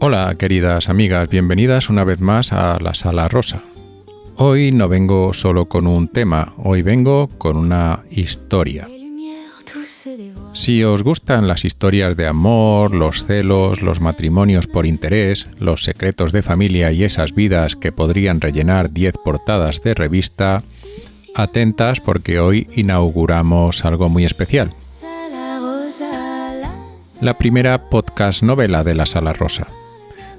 Hola, queridas amigas, bienvenidas una vez más a la Sala Rosa. Hoy no vengo solo con un tema, hoy vengo con una historia. Si os gustan las historias de amor, los celos, los matrimonios por interés, los secretos de familia y esas vidas que podrían rellenar 10 portadas de revista, atentas porque hoy inauguramos algo muy especial. La primera podcast novela de la Sala Rosa.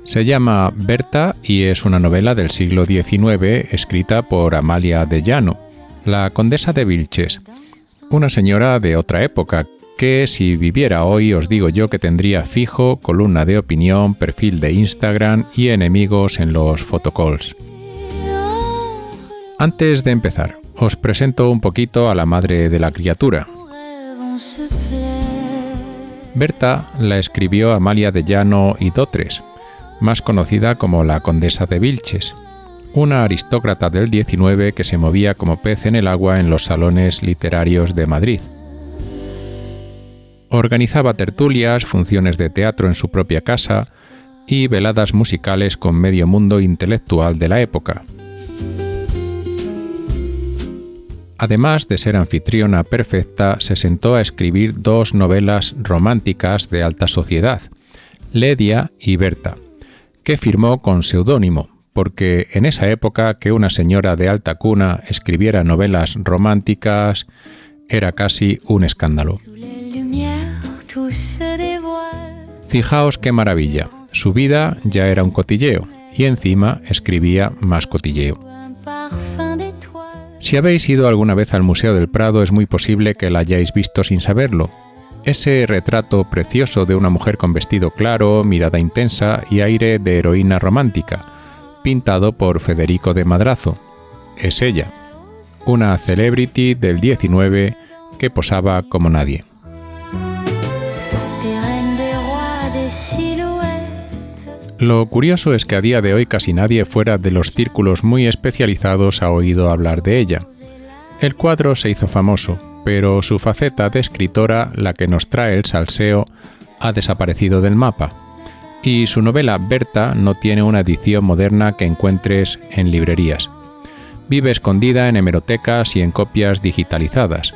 Se llama Berta y es una novela del siglo XIX escrita por Amalia de Llano, la condesa de Vilches, una señora de otra época que si viviera hoy os digo yo que tendría fijo columna de opinión, perfil de Instagram y enemigos en los photocalls. Antes de empezar, os presento un poquito a la madre de la criatura. Berta la escribió Amalia de Llano y Dotres, más conocida como la condesa de Vilches, una aristócrata del XIX que se movía como pez en el agua en los salones literarios de Madrid. Organizaba tertulias, funciones de teatro en su propia casa y veladas musicales con medio mundo intelectual de la época. Además de ser anfitriona perfecta, se sentó a escribir 2 novelas románticas de alta sociedad, Ledia y Berta, que firmó con seudónimo, porque en esa época que una señora de alta cuna escribiera novelas románticas era casi un escándalo. Fijaos qué maravilla, su vida ya era un cotilleo, y encima escribía más cotilleo. Si habéis ido alguna vez al Museo del Prado es muy posible que la hayáis visto sin saberlo. Ese retrato precioso de una mujer con vestido claro, mirada intensa y aire de heroína romántica, pintado por Federico de Madrazo. Es ella, una celebrity del 19 que posaba como nadie. Lo curioso es que a día de hoy casi nadie fuera de los círculos muy especializados ha oído hablar de ella. El cuadro se hizo famoso, pero su faceta de escritora, la que nos trae el salseo, ha desaparecido del mapa. Y su novela Berta no tiene una edición moderna que encuentres en librerías. Vive escondida en hemerotecas y en copias digitalizadas.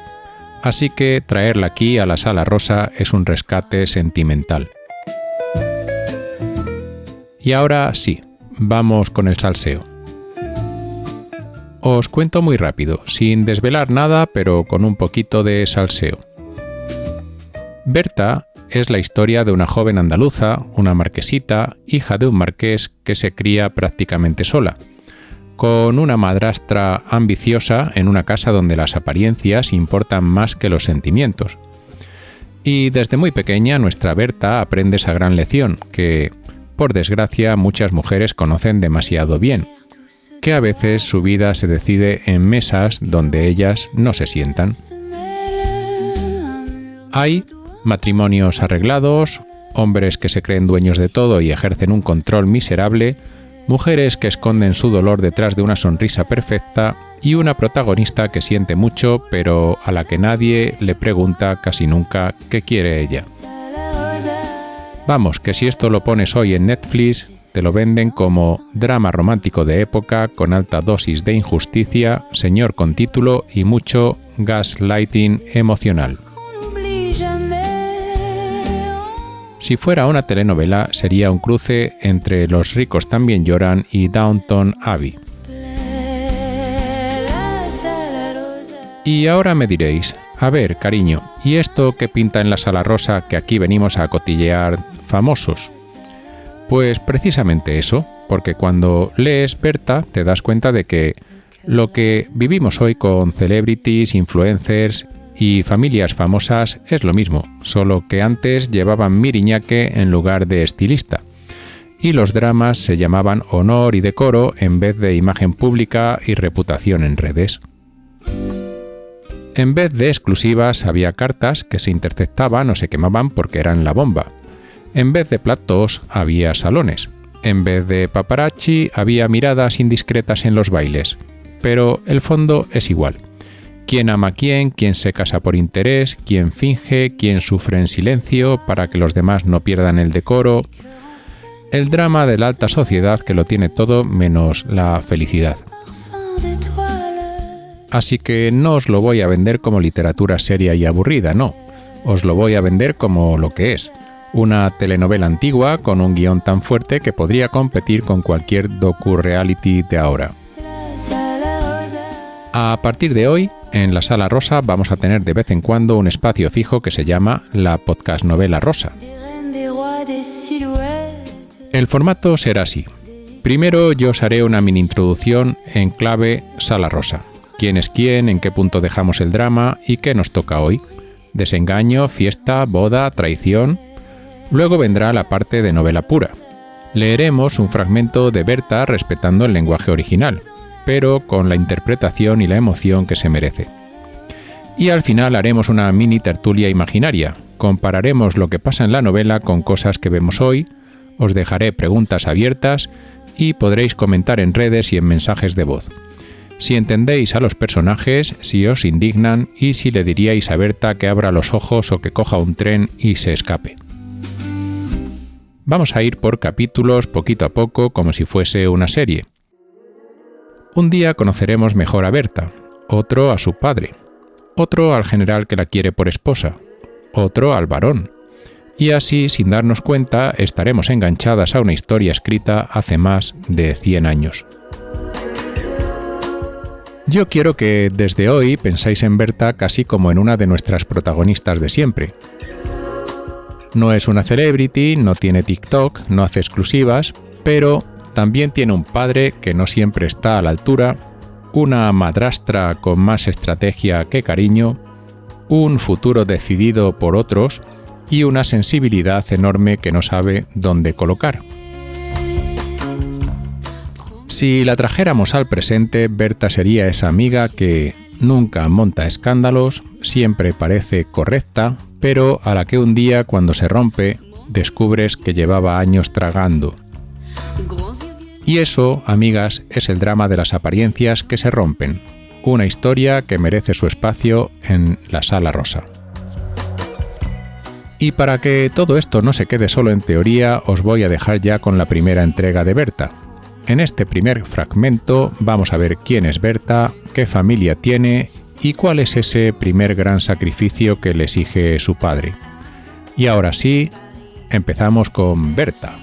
Así que traerla aquí a la Sala Rosa es un rescate sentimental. Y ahora sí, vamos con el salseo. Os cuento muy rápido, sin desvelar nada, pero con un poquito de salseo. Berta es la historia de una joven andaluza, una marquesita, hija de un marqués que se cría prácticamente sola, con una madrastra ambiciosa en una casa donde las apariencias importan más que los sentimientos. Y desde muy pequeña nuestra Berta aprende esa gran lección que, por desgracia, muchas mujeres conocen demasiado bien, que a veces su vida se decide en mesas donde ellas no se sientan. Hay matrimonios arreglados, hombres que se creen dueños de todo y ejercen un control miserable, mujeres que esconden su dolor detrás de una sonrisa perfecta y una protagonista que siente mucho pero a la que nadie le pregunta casi nunca qué quiere ella. Vamos, que si esto lo pones hoy en Netflix, te lo venden como drama romántico de época con alta dosis de injusticia, señor con título y mucho gaslighting emocional. Si fuera una telenovela, sería un cruce entre Los ricos también lloran y Downton Abbey. Y ahora me diréis, a ver, cariño, ¿y esto qué pinta en la Sala Rosa que aquí venimos a cotillear famosos? Pues precisamente eso, porque cuando lees Berta te das cuenta de que lo que vivimos hoy con celebrities, influencers y familias famosas es lo mismo, solo que antes llevaban miriñaque en lugar de estilista. Y los dramas se llamaban honor y decoro en vez de imagen pública y reputación en redes. En vez de exclusivas había cartas que se interceptaban o se quemaban porque eran la bomba. En vez de platos había salones. En vez de paparazzi había miradas indiscretas en los bailes. Pero el fondo es igual. quién ama a quién se casa por interés, quién finge, quién sufre en silencio para que los demás no pierdan el decoro. El drama de la alta sociedad que lo tiene todo menos la felicidad. Así que no os lo voy a vender como literatura seria y aburrida, no. Os lo voy a vender como lo que es. Una telenovela antigua con un guión tan fuerte que podría competir con cualquier docu-reality de ahora. A partir de hoy, en la Sala Rosa vamos a tener de vez en cuando un espacio fijo que se llama la Podcast Novela Rosa. El formato será así. Primero yo os haré una mini introducción en clave Sala Rosa. Quién es quién, en qué punto dejamos el drama y qué nos toca hoy. Desengaño, fiesta, boda, traición. Luego vendrá la parte de novela pura. Leeremos un fragmento de Berta respetando el lenguaje original, pero con la interpretación y la emoción que se merece. Y al final haremos una mini tertulia imaginaria. Compararemos lo que pasa en la novela con cosas que vemos hoy, os dejaré preguntas abiertas y podréis comentar en redes y en mensajes de voz. Si entendéis a los personajes, si os indignan y si le diríais a Berta que abra los ojos o que coja un tren y se escape. Vamos a ir por capítulos poquito a poco como si fuese una serie. Un día conoceremos mejor a Berta, otro a su padre, otro al general que la quiere por esposa, otro al varón. Y así, sin darnos cuenta, estaremos enganchadas a una historia escrita hace más de 100 años. Yo quiero que desde hoy pensáis en Berta casi como en una de nuestras protagonistas de siempre. No es una celebrity, no tiene TikTok, no hace exclusivas, pero también tiene un padre que no siempre está a la altura, una madrastra con más estrategia que cariño, un futuro decidido por otros y una sensibilidad enorme que no sabe dónde colocar. Si la trajéramos al presente, Berta sería esa amiga que nunca monta escándalos, siempre parece correcta, pero a la que un día, cuando se rompe, descubres que llevaba años tragando. Y eso, amigas, es el drama de las apariencias que se rompen. Una historia que merece su espacio en la Sala Rosa. Y para que todo esto no se quede solo en teoría, os voy a dejar ya con la primera entrega de Berta. En este primer fragmento vamos a ver quién es Berta, qué familia tiene y cuál es ese primer gran sacrificio que le exige su padre. Y ahora sí, empezamos con Berta.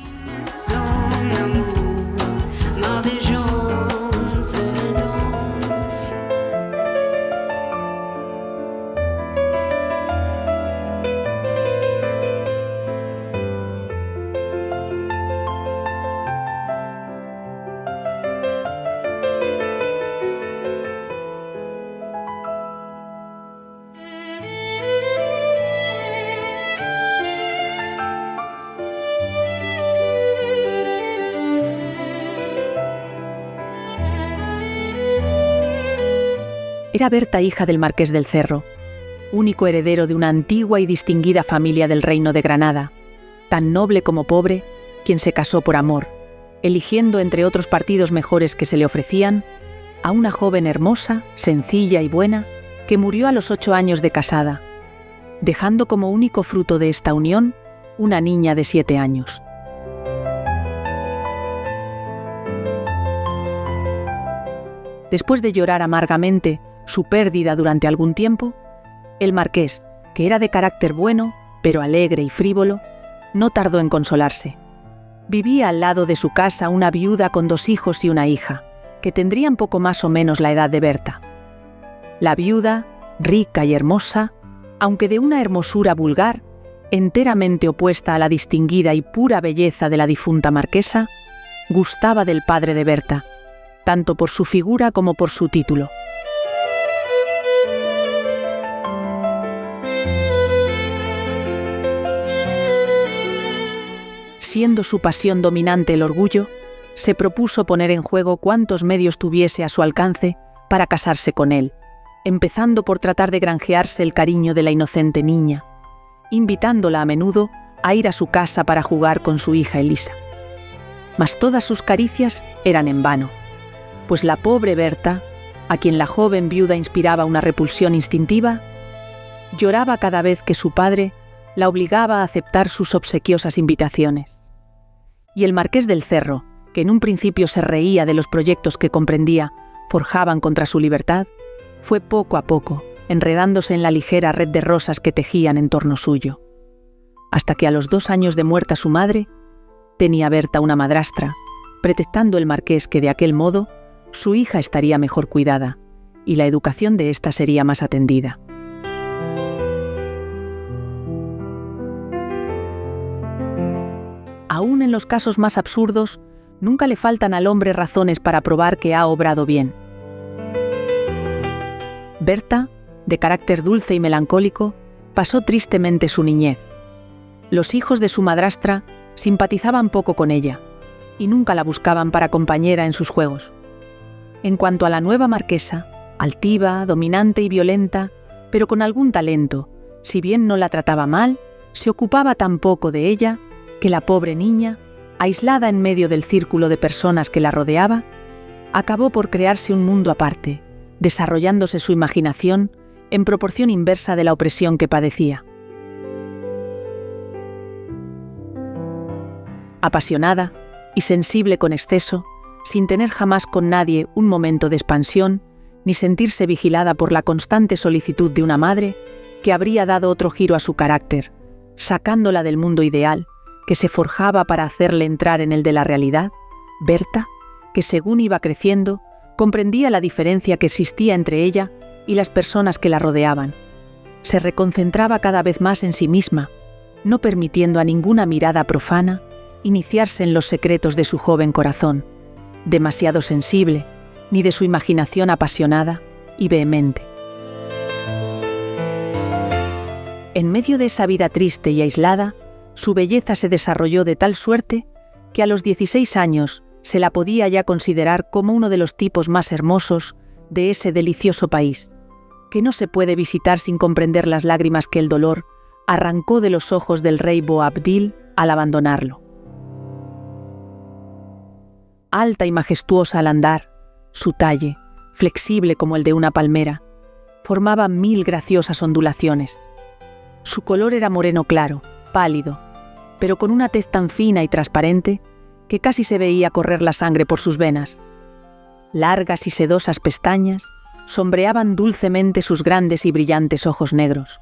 Era Berta hija del marqués del Cerro, único heredero de una antigua y distinguida familia del reino de Granada, tan noble como pobre, quien se casó por amor, eligiendo entre otros partidos mejores que se le ofrecían, a una joven hermosa, sencilla y buena, que murió a los 8 años de casada, dejando como único fruto de esta unión una niña de 7 años. Después de llorar amargamente su pérdida durante algún tiempo, el marqués, que era de carácter bueno, pero alegre y frívolo, no tardó en consolarse. Vivía al lado de su casa una viuda con 2 hijos y una hija, que tendrían poco más o menos la edad de Berta. La viuda, rica y hermosa, aunque de una hermosura vulgar, enteramente opuesta a la distinguida y pura belleza de la difunta marquesa, gustaba del padre de Berta, tanto por su figura como por su título. Siendo su pasión dominante el orgullo, se propuso poner en juego cuantos medios tuviese a su alcance para casarse con él, empezando por tratar de granjearse el cariño de la inocente niña, invitándola a menudo a ir a su casa para jugar con su hija Elisa. Mas todas sus caricias eran en vano, pues la pobre Berta, a quien la joven viuda inspiraba una repulsión instintiva, lloraba cada vez que su padre la obligaba a aceptar sus obsequiosas invitaciones. y el marqués del Cerro, que en un principio se reía de los proyectos que comprendía forjaban contra su libertad, fue poco a poco enredándose en la ligera red de rosas que tejían en torno suyo. Hasta que a los 2 años de muerta su madre, tenía Berta una madrastra, pretextando el marqués que de aquel modo su hija estaría mejor cuidada y la educación de ésta sería más atendida. Aún en los casos más absurdos, nunca le faltan al hombre razones para probar que ha obrado bien. Berta, de carácter dulce y melancólico, pasó tristemente su niñez. Los hijos de su madrastra simpatizaban poco con ella y nunca la buscaban para compañera en sus juegos. En cuanto a la nueva marquesa, altiva, dominante y violenta, pero con algún talento, si bien no la trataba mal, se ocupaba tan poco de ella que la pobre niña, aislada en medio del círculo de personas que la rodeaba, acabó por crearse un mundo aparte, desarrollándose su imaginación en proporción inversa de la opresión que padecía. Apasionada y sensible con exceso, sin tener jamás con nadie un momento de expansión, ni sentirse vigilada por la constante solicitud de una madre que habría dado otro giro a su carácter, sacándola del mundo ideal que se forjaba para hacerle entrar en el de la realidad, Berta, que según iba creciendo, comprendía la diferencia que existía entre ella y las personas que la rodeaban. Se reconcentraba cada vez más en sí misma, no permitiendo a ninguna mirada profana iniciarse en los secretos de su joven corazón, demasiado sensible, ni de su imaginación apasionada y vehemente. En medio de esa vida triste y aislada, su belleza se desarrolló de tal suerte que a los 16 años se la podía ya considerar como uno de los tipos más hermosos de ese delicioso país, que no se puede visitar sin comprender las lágrimas que el dolor arrancó de los ojos del rey Boabdil al abandonarlo. Alta y majestuosa al andar, su talle, flexible como el de una palmera, formaba 1000 graciosas ondulaciones. Su color era moreno claro, pálido, pero con una tez tan fina y transparente que casi se veía correr la sangre por sus venas. Largas y sedosas pestañas sombreaban dulcemente sus grandes y brillantes ojos negros,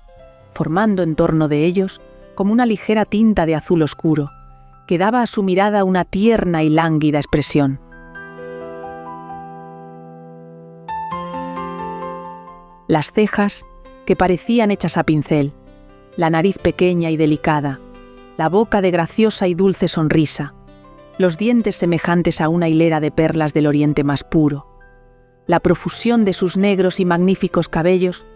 formando en torno de ellos como una ligera tinta de azul oscuro, que daba a su mirada una tierna y lánguida expresión. Las cejas, que parecían hechas a pincel, la nariz pequeña y delicada, la boca de graciosa y dulce sonrisa, los dientes semejantes a una hilera de perlas del oriente más puro, la profusión de sus negros y magníficos cabellos,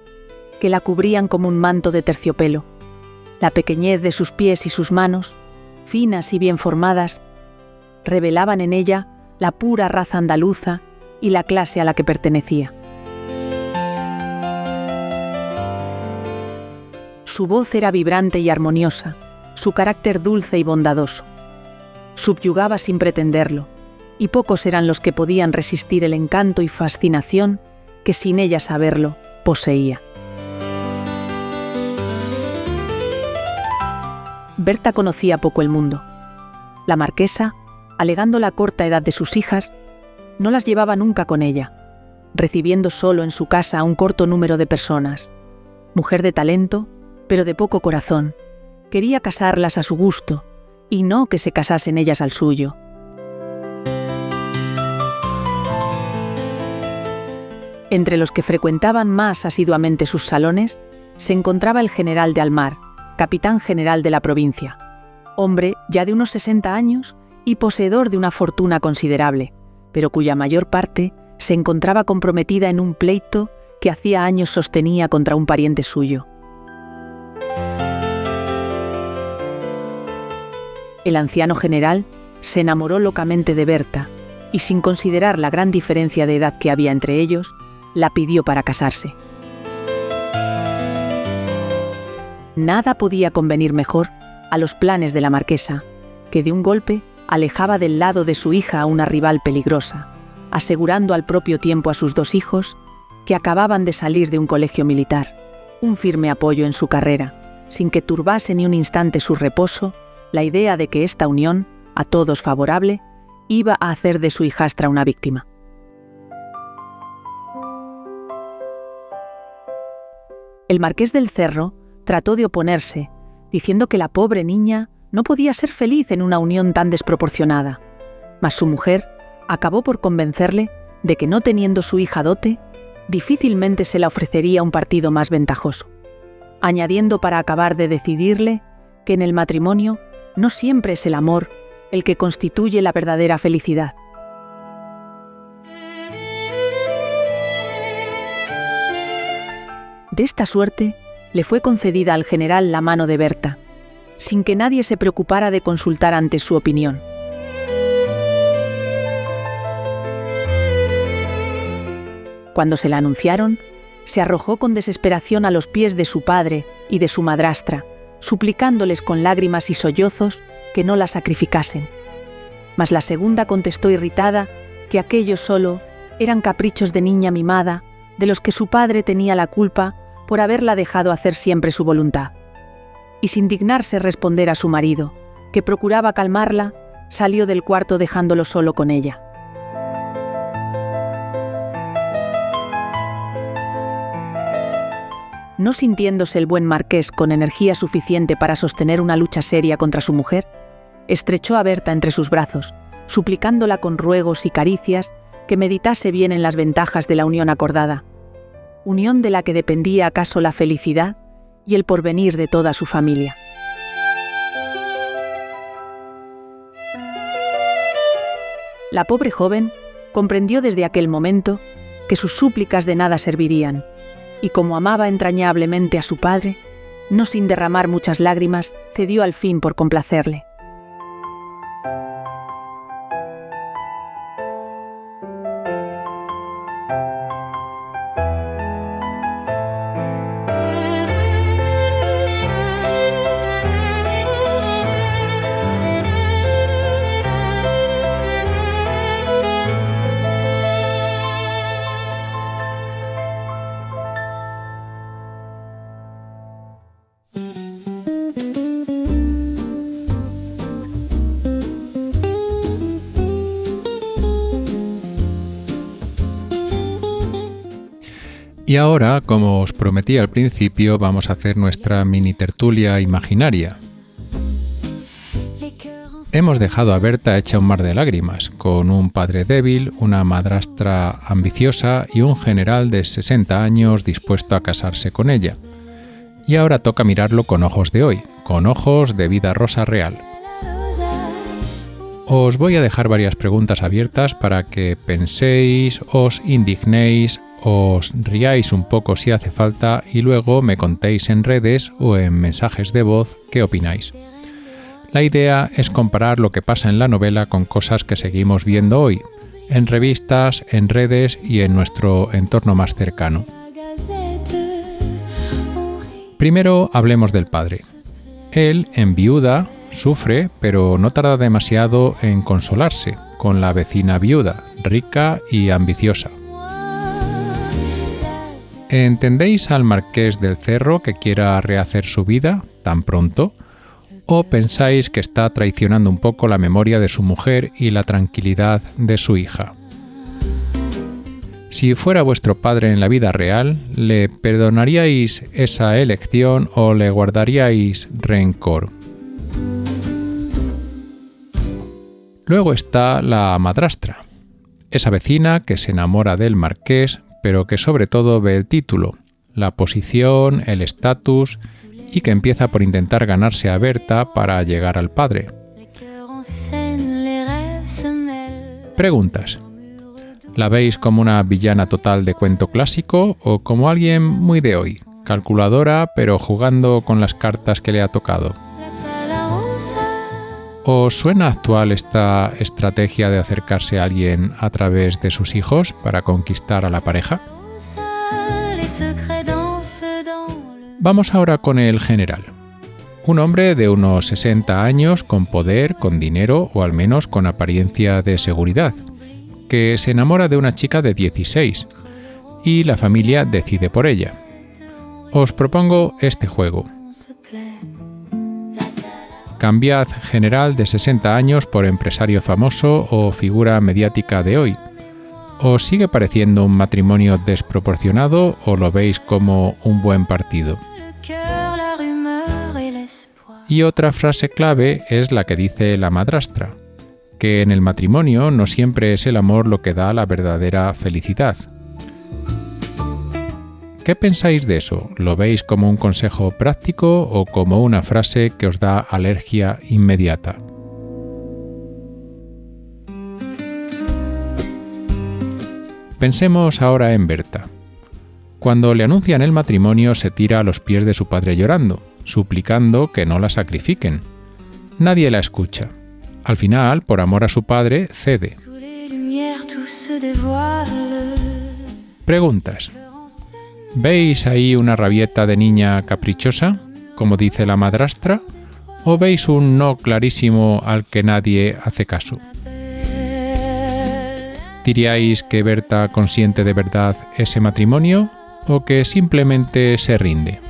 que la cubrían como un manto de terciopelo, la pequeñez de sus pies y sus manos, finas y bien formadas, revelaban en ella la pura raza andaluza y la clase a la que pertenecía. Su voz era vibrante y armoniosa, su carácter dulce y bondadoso. Subyugaba sin pretenderlo, y pocos eran los que podían resistir el encanto y fascinación que sin ella saberlo poseía. Berta conocía poco el mundo. La marquesa, alegando la corta edad de sus hijas, no las llevaba nunca con ella, recibiendo solo en su casa a un corto número de personas. Mujer de talento, pero de poco corazón, quería casarlas a su gusto, y no que se casasen ellas al suyo. Entre los que frecuentaban más asiduamente sus salones, se encontraba el general de Almar, capitán general de la provincia, hombre ya de unos 60 años y poseedor de una fortuna considerable, pero cuya mayor parte se encontraba comprometida en un pleito que hacía años sostenía contra un pariente suyo. El anciano general se enamoró locamente de Berta y, sin considerar la gran diferencia de edad que había entre ellos, la pidió para casarse. Nada podía convenir mejor a los planes de la marquesa, que de un golpe alejaba del lado de su hija a una rival peligrosa, asegurando al propio tiempo a sus 2 hijos, que acababan de salir de un colegio militar, un firme apoyo en su carrera, sin que turbase ni un instante su reposo la idea de que esta unión a todos favorable, iba a hacer de su hijastra una víctima. El marqués del Cerro trató de oponerse, diciendo que la pobre niña no podía ser feliz en una unión tan desproporcionada, mas su mujer acabó por convencerle de que no teniendo su hija dote, difícilmente se la ofrecería un partido más ventajoso, añadiendo para acabar de decidirle que en el matrimonio no siempre es el amor el que constituye la verdadera felicidad. De esta suerte, le fue concedida al general la mano de Berta, sin que nadie se preocupara de consultar antes su opinión. Cuando se la anunciaron, se arrojó con desesperación a los pies de su padre y de su madrastra, suplicándoles con lágrimas y sollozos que no la sacrificasen. Mas la segunda contestó irritada que aquellos solo eran caprichos de niña mimada, de los que su padre tenía la culpa por haberla dejado hacer siempre su voluntad. Y sin dignarse responder a su marido, que procuraba calmarla, salió del cuarto dejándolo solo con ella. No sintiéndose el buen marqués con energía suficiente para sostener una lucha seria contra su mujer, estrechó a Berta entre sus brazos, suplicándola con ruegos y caricias que meditase bien en las ventajas de la unión acordada, unión de la que dependía acaso la felicidad y el porvenir de toda su familia. La pobre joven comprendió desde aquel momento que sus súplicas de nada servirían, y como amaba entrañablemente a su padre, no sin derramar muchas lágrimas, cedió al fin por complacerle. Y ahora, como os prometí al principio, vamos a hacer nuestra mini tertulia imaginaria. Hemos dejado a Berta hecha un mar de lágrimas, con un padre débil, una madrastra ambiciosa y un general de 60 años dispuesto a casarse con ella. Y ahora toca mirarlo con ojos de hoy, con ojos de vida rosa real. Os voy a dejar varias preguntas abiertas para que penséis, os indignéis, os riáis un poco si hace falta y luego me contéis en redes o en mensajes de voz qué opináis. La idea es comparar lo que pasa en la novela con cosas que seguimos viendo hoy, en revistas, en redes y en nuestro entorno más cercano. Primero hablemos del padre. Él, en viuda, sufre, pero no tarda demasiado en consolarse con la vecina viuda, rica y ambiciosa. ¿Entendéis al marqués del Cerro que quiera rehacer su vida tan pronto? ¿O pensáis que está traicionando un poco la memoria de su mujer y la tranquilidad de su hija? Si fuera vuestro padre en la vida real, ¿le perdonaríais esa elección o le guardaríais rencor? Luego está la madrastra, esa vecina que se enamora del marqués, pero que sobre todo ve el título, la posición, el estatus y que empieza por intentar ganarse a Berta para llegar al padre. Preguntas. ¿La veis como una villana total de cuento clásico o como alguien muy de hoy, calculadora pero jugando con las cartas que le ha tocado? ¿Os suena actual esta estrategia de acercarse a alguien a través de sus hijos para conquistar a la pareja? Vamos ahora con el general. Un hombre de unos 60 años con poder, con dinero o al menos con apariencia de seguridad, que se enamora de una chica de 16 y la familia decide por ella. Os propongo este juego. Cambiad general de 60 años por empresario famoso o figura mediática de hoy. ¿Os sigue pareciendo un matrimonio desproporcionado o lo veis como un buen partido? Y otra frase clave es la que dice la madrastra, que en el matrimonio no siempre es el amor lo que da la verdadera felicidad. ¿Qué pensáis de eso? ¿Lo veis como un consejo práctico o como una frase que os da alergia inmediata? Pensemos ahora en Berta. Cuando le anuncian el matrimonio se tira a los pies de su padre llorando, suplicando que no la sacrifiquen. Nadie la escucha. Al final, por amor a su padre, cede. Preguntas. ¿Veis ahí una rabieta de niña caprichosa, como dice la madrastra, o veis un no clarísimo al que nadie hace caso? ¿Diríais que Berta consiente de verdad ese matrimonio o que simplemente se rinde?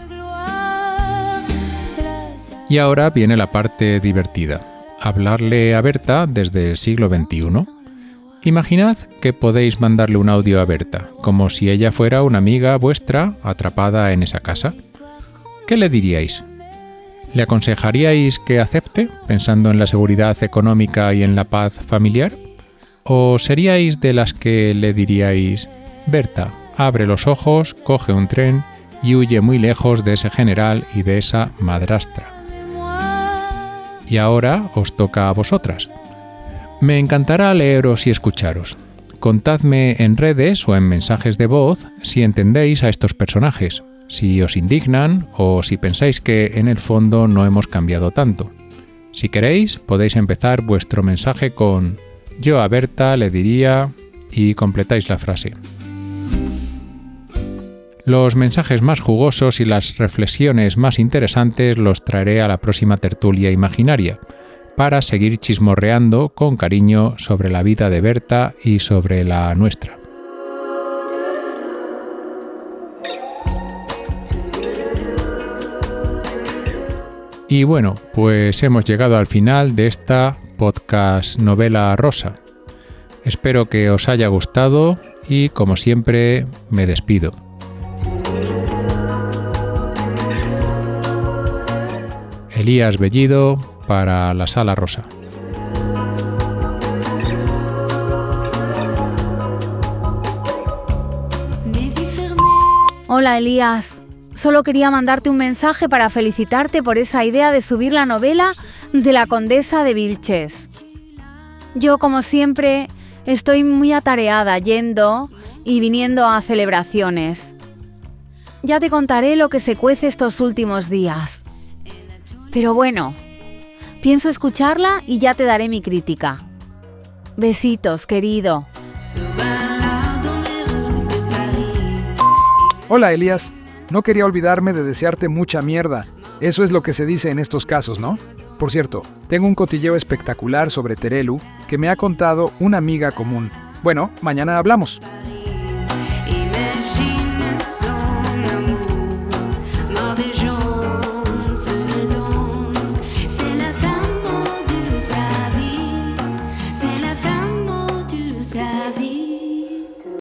Y ahora viene la parte divertida, hablarle a Berta desde el siglo XXI. Imaginad que podéis mandarle un audio a Berta, como si ella fuera una amiga vuestra atrapada en esa casa. ¿Qué le diríais? ¿Le aconsejaríais que acepte, pensando en la seguridad económica y en la paz familiar? ¿O seríais de las que le diríais: Berta, abre los ojos, coge un tren y huye muy lejos de ese general y de esa madrastra? Y ahora os toca a vosotras. Me encantará leeros y escucharos. Contadme en redes o en mensajes de voz si entendéis a estos personajes, si os indignan o si pensáis que en el fondo no hemos cambiado tanto. Si queréis, podéis empezar vuestro mensaje con «Yo a Berta le diría» y completáis la frase. Los mensajes más jugosos y las reflexiones más interesantes los traeré a la próxima tertulia imaginaria, para seguir chismorreando con cariño sobre la vida de Berta y sobre la nuestra. Y bueno, pues hemos llegado al final de esta podcast novela rosa. Espero que os haya gustado y, como siempre, me despido. Elías Bellido para la Sala Rosa. Hola Elías, solo quería mandarte un mensaje para felicitarte por esa idea de subir la novela de la Condesa de Vilches. Yo, como siempre, estoy muy atareada yendo y viniendo a celebraciones. Ya te contaré lo que se cuece estos últimos días. Pero bueno, pienso escucharla y ya te daré mi crítica. Besitos, querido. Hola, Elías. No quería olvidarme de desearte mucha mierda. Eso es lo que se dice en estos casos, ¿no? Por cierto, tengo un cotilleo espectacular sobre Terelu que me ha contado una amiga común. Bueno, mañana hablamos.